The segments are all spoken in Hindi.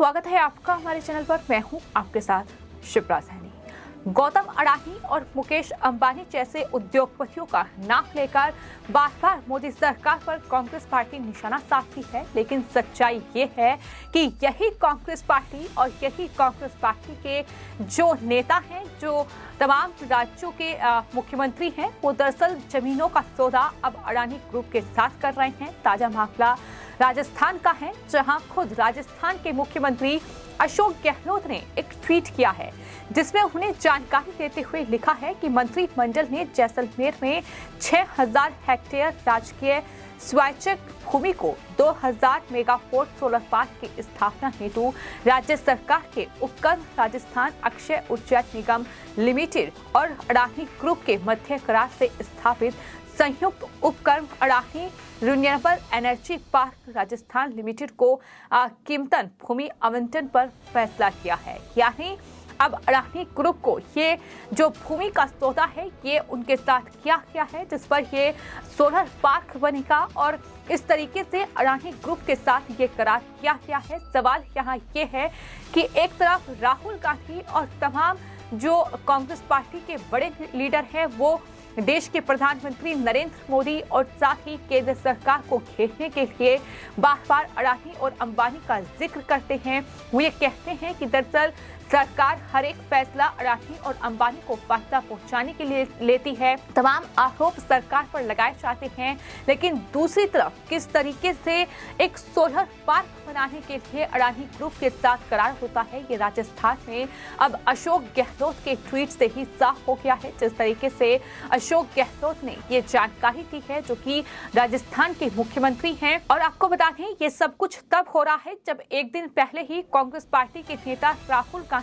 स्वागत है आपका हमारे चैनल पर। मैं हूं आपके साथ शिप्रा सैनी। गौतम अडानी और मुकेश अंबानी जैसे उद्योगपतियों का नाम लेकर बार बार मोदी सरकार पर कांग्रेस पार्टी निशाना साधती है, लेकिन सच्चाई ये है कि यही कांग्रेस पार्टी और यही कांग्रेस पार्टी के जो नेता हैं, जो तमाम राज्यों के मुख्यमंत्री हैं, वो दरअसल जमीनों का सौदा अब अडानी ग्रुप के साथ कर रहे हैं। ताजा मामला राजस्थान का है, जहां खुद राजस्थान के मुख्यमंत्री अशोक गहलोत ने एक ट्वीट किया है, जिसमें उन्हें जानकारी देते हुए लिखा है कि मंत्रिमंडल ने जैसलमेर में 6000 हेक्टेयर राजकीय स्वायत्त भूमि को 2000 मेगावाट सोलर पार्क की स्थापना हेतु राज्य सरकार के उपक्रम राजस्थान अक्षय ऊर्जा निगम लिमिटेड और अडानी ग्रुप के मध्य करार से स्थापित संयुक्त उपक्रम Adani renewable energy park Rajasthan limited को कीमतन भूमि आवंटन पर फैसला किया है। यानी अब अडानी ग्रुप को ये जो भूमि का सौदा है, ये उनके साथ किया गया है, जिस पर ये सोलर पार्क बनेगा और इस तरीके से अडानी ग्रुप के साथ ये करार किया गया है। सवाल यहाँ ये है कि एक तरफ राहुल गांधी और तमाम जो कांग्रेस पार्टी के बड़े लीडर हैं, वो देश के प्रधानमंत्री नरेंद्र मोदी और साथ ही केंद्र सरकार को घेरने के लिए बार बार अडानी और अंबानी का जिक्र करते हैं। वो ये कहते हैं कि दरअसल सरकार हर एक फैसला अडानी और अंबानी को फायदा पहुंचाने के लिए लेती है। तमाम आरोप सरकार पर लगाए जाते हैं, लेकिन दूसरी तरफ किस तरीके से एक सोलर पार्क बनाने के लिए अडानी ग्रुप के साथ करार होता है, ये राजस्थान में अब अशोक गहलोत के ट्वीट से ही साफ हो गया है। जिस तरीके से अशोक गहलोत ने ये जानकारी दी है, जो कि राजस्थान के मुख्यमंत्री हैं, और आपको बता दें ये सब कुछ तब हो रहा है जब एक दिन पहले ही कांग्रेस पार्टी के नेता राहुल गांधी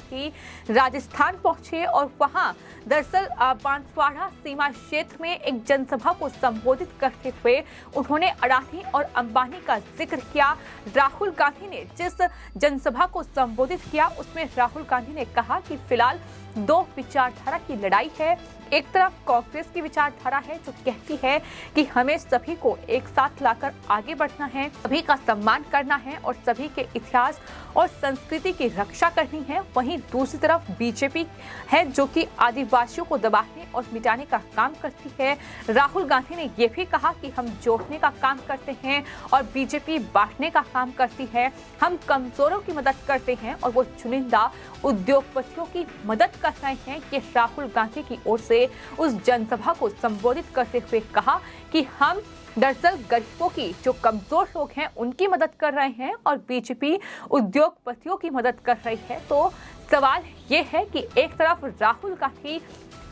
राजस्थान पहुंचे और वहां दरअसल बांसवाड़ा सीमा क्षेत्र में एक जनसभा को संबोधित करते हुए उन्होंने अडानी और अंबानी का जिक्र किया। राहुल गांधी ने जिस जनसभा को संबोधित किया, उसमें राहुल गांधी ने कहा कि फिलहाल दो विचारधारा की लड़ाई है। एक तरफ कांग्रेस की विचारधारा है जो कहती है कि हमें सभी को एक साथ लाकर आगे बढ़ना है, सभी का सम्मान करना है और सभी के इतिहास और संस्कृति की रक्षा करनी है। वहीं दूसरी तरफ बीजेपी है जो कि आदिवासियों को दबाने और मिटाने का काम करती है। राहुल गांधी ने यह भी कहा कि हम जोड़ने का काम करते हैं और बीजेपी बांटने का काम करती है। हम कमजोरों की मदद करते हैं और वो चुनिंदा उद्योगपतियों की मदद कर रहे हैं। ये राहुल गांधी की ओर से उस जनसभा को संबोधित करते हुए कहा कि हम दरअसल गरीबों की जो कमजोर लोग हैं उनकी मदद कर रहे हैं और बीजेपी उद्योगपतियों की मदद कर रही है। तो सवाल ये है कि एक तरफ राहुल गांधी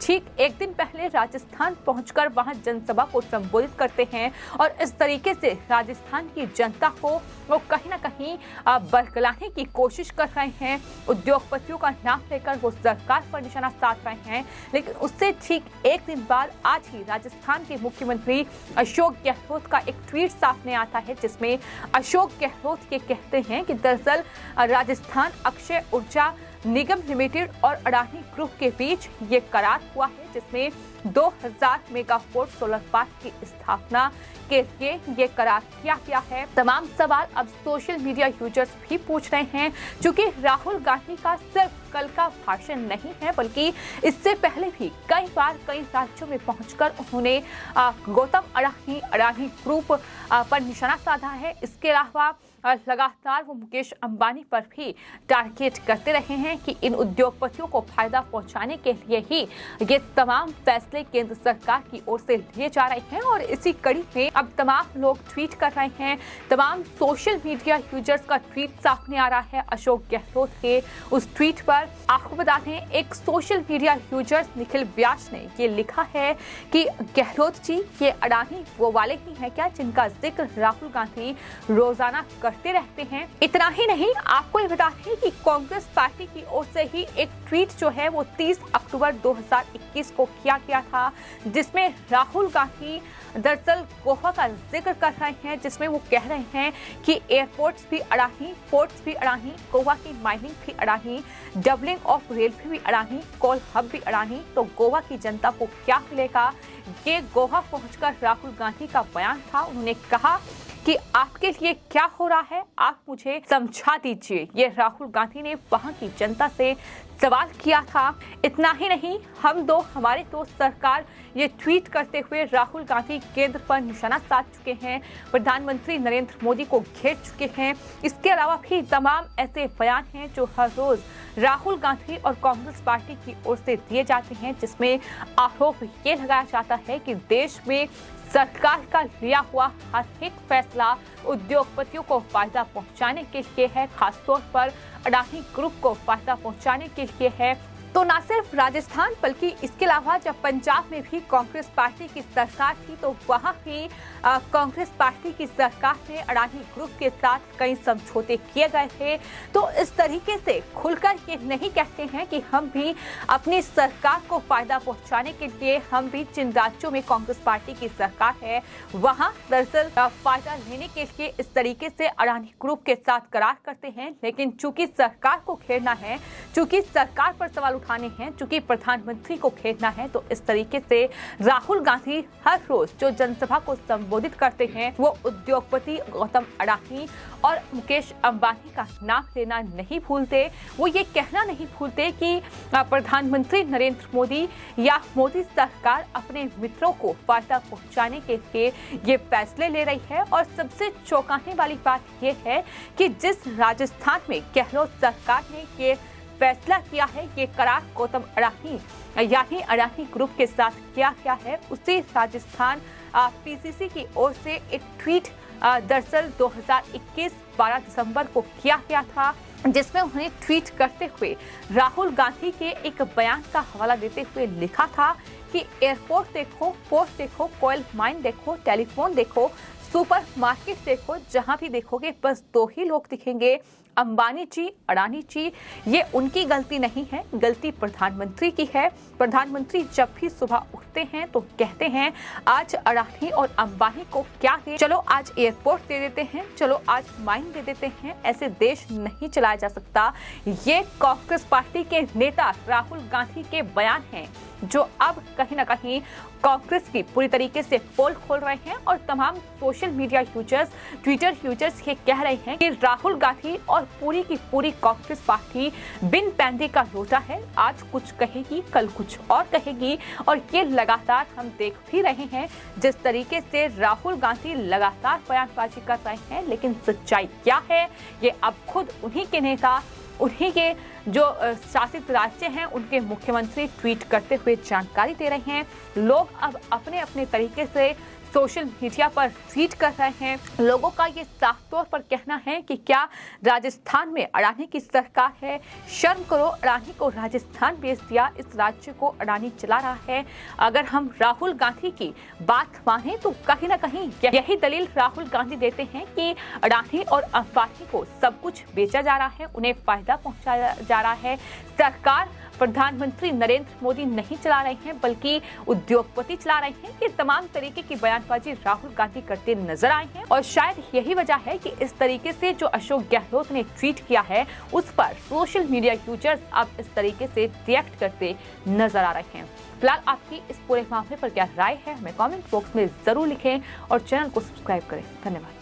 ठीक एक दिन पहले राजस्थान पहुंचकर वहां जनसभा को संबोधित करते हैं और इस तरीके से राजस्थान की जनता को वो कहीं ना कहीं बरगलाने की कोशिश कर रहे हैं। उद्योगपतियों का नाम लेकर वो सरकार पर निशाना साध रहे हैं, लेकिन उससे ठीक एक दिन बाद आज ही राजस्थान के मुख्यमंत्री अशोक गहलोत का एक ट्वीट सामने आता है, जिसमें अशोक गहलोत ये कहते हैं कि दरअसल राजस्थान अक्षय ऊर्जा निगम लिमिटेड और अडानी ग्रुप के बीच ये करार हुआ है, जिसमें 2000 मेगावाट सोलर पार्क की स्थापना के लिए ये करार किया गया है। तमाम सवाल अब सोशल मीडिया यूजर्स भी पूछ रहे हैं, क्योंकि राहुल गांधी का सिर्फ कल का भाषण नहीं है, बल्कि इससे पहले भी कई बार कई राज्यों में पहुंचकर उन्होंने गौतम अडानी ग्रुप पर निशाना साधा है। इसके अलावा लगातार वो मुकेश अंबानी पर भी टारगेट करते रहे हैं कि इन उद्योगपतियों को फायदा पहुंचाने के लिए ही ये तमाम फैसले केंद्र सरकार की ओर से लिए जा रहे हैं। और इसी कड़ी में अब तमाम लोग ट्वीट कर रहे हैं, तमाम सोशल मीडिया यूजर्स का ट्वीट सामने आ रहा है अशोक गहलोत के उस ट्वीट पर। आपको बता दें, एक सोशल मीडिया यूजर निखिल व्यास ने ये लिखा है कि गहलोत जी, ये अडानी वो वाले ही हैं क्या जिनका जिक्र राहुल गांधी रोजाना करते रहते हैं? इतना ही नहीं, आपको ये बता दें कि कांग्रेस पार्टी की ओर से ही एक ट्वीट जो है वो 30 अक्टूबर 2021 को किया गया था, जिसमें राहुल गांधी दरअसल गोवा का जिक्र कर रहे हैं, जिसमें वो कह रहे हैं कि एयरपोर्ट्स भी अडानी, पोर्ट्स भी अडानी, गोवा की माइनिंग भी अडानी, डबलिंग ऑफ रेलवे भी अडानी, कोल हब भी अडानी। तो गोवा की जनता को क्या मिलेगा? ये गोवा पहुंचकर राहुल गांधी का बयान था। उन्होंने कहा कि आपके लिए क्या हो रहा है, आप मुझे समझा दीजिए। ये राहुल गांधी ने वहां की जनता से सवाल किया था। इतना ही नहीं, हम दो हमारे दोस्त सरकार ये ट्वीट करते हुए राहुल गांधी केंद्र पर निशाना साध चुके हैं, प्रधानमंत्री नरेंद्र मोदी को घेर चुके हैं। इसके अलावा भी तमाम ऐसे बयान हैं जो हर रोज राहुल गांधी और कांग्रेस पार्टी की ओर से दिए जाते हैं, जिसमें आरोप ये लगाया जाता है कि देश में सरकार का लिया हुआ हर एक फैसला उद्योगपतियों को फायदा पहुंचाने के लिए है, खासतौर पर अडानी ग्रुप को फायदा पहुंचाने के लिए है। तो न सिर्फ राजस्थान बल्कि इसके अलावा जब पंजाब में भी कांग्रेस पार्टी की सरकार थी तो वहां भी कांग्रेस पार्टी की सरकार ने अडानी ग्रुप के साथ कई समझौते किए गए थे। तो इस तरीके से खुलकर ये नहीं कहते हैं कि हम भी अपनी सरकार को फायदा पहुंचाने के लिए, हम भी जिन राज्यों में कांग्रेस पार्टी की सरकार है वहां दरअसल फायदा लेने के लिए इस तरीके से अडानी ग्रुप के साथ करार करते हैं। लेकिन चूंकि सरकार को घेरना है, चूंकि सरकार पर सवाल उठाने हैं, चूंकि प्रधानमंत्री को घेरना है, तो इस तरीके से राहुल गांधी हर रोज जो जनसभा को संबोधित करते हैं वो उद्योगपति गौतम अडानी और मुकेश अंबानी का नाम लेना नहीं भूलते। वो ये कहना नहीं भूलते कि प्रधानमंत्री नरेंद्र मोदी या मोदी सरकार अपने मित्रों को फायदा पहुंचाने के लिए ये फैसले ले रही है। और सबसे चौंकाने वाली बात यह है कि जिस राजस्थान में गहलोत सरकार ने ये फैसला किया है, ये करार गौतम अडानी यानी अडानी ग्रुप के साथ किया गया है, उसी राजस्थान पीसीसी की ओर से एक ट्वीट दरअसल 2021 12 दिसंबर को किया गया था, जिसमें उन्हें ट्वीट करते हुए राहुल गांधी के एक बयान का हवाला देते हुए लिखा था कि एयरपोर्ट देखो, पोर्ट देखो, कोयल माइन देखो, टेलीफोन देखो, सुपर मार्केट देखो, जहां भी देखोगे बस दो ही लोग दिखेंगे, अंबानी जी, अडानी जी। ये उनकी गलती नहीं है, गलती प्रधानमंत्री की है। प्रधानमंत्री जब भी सुबह उठते हैं तो कहते हैं आज अडानी और अंबानी को क्या दें, चलो आज एयरपोर्ट दे देते हैं, चलो आज माइन दे देते हैं। ऐसे देश नहीं चलाया जा सकता। ये कांग्रेस पार्टी के नेता राहुल गांधी के बयान हैं जो अब कहीं ना कहीं कांग्रेस की पूरी तरीके से पोल खोल रहे हैं और तमाम social media users, Twitter users ये कह रहे हैं कि राहुल गांधी और पूरी की पूरी कांग्रेस पार्टी बिन पैंदे का लोटा है। आज कुछ कहेगी, कल कुछ और कहेगी, और ये लगातार हम देख भी रहे हैं जिस तरीके से राहुल गांधी लगातार बयानबाजी कर रहे हैं। लेकिन सच्चाई क्या है ये अब खुद उन्हीं के नेता, उन्हीं के जो शासित राज्य हैं उनके मुख्यमंत्री ट्वीट करते हुए जानकारी दे रहे हैं। लोग अब अपने अपने तरीके से सोशल मीडिया पर ट्वीट कर रहे हैं। लोगों का ये साफ तौर पर कहना है कि क्या राजस्थान में अडानी की सरकार है, शर्म करो, अडानी को राजस्थान भेज दिया, इस राज्य को अडानी चला रहा है। अगर हम राहुल गांधी की बात माने तो कहीं ना कहीं यही दलील राहुल गांधी देते हैं कि अडानी और अंबानी को सब कुछ बेचा जा रहा है, उन्हें फायदा पहुंचाया जा रहा है। सरकार प्रधानमंत्री नरेंद्र मोदी नहीं चला रहे हैं बल्कि उद्योगपति चला रहे हैं। ये तमाम तरीके की बयानबाजी राहुल गांधी करते नजर आए हैं और शायद यही वजह है कि इस तरीके से जो अशोक गहलोत ने ट्वीट किया है उस पर सोशल मीडिया यूजर्स अब इस तरीके से रिएक्ट करते नजर आ रहे हैं। फिलहाल आपकी इस पूरे मामले पर क्या राय है हमें कमेंट बॉक्स में जरूर लिखें और चैनल को सब्सक्राइब करें। धन्यवाद।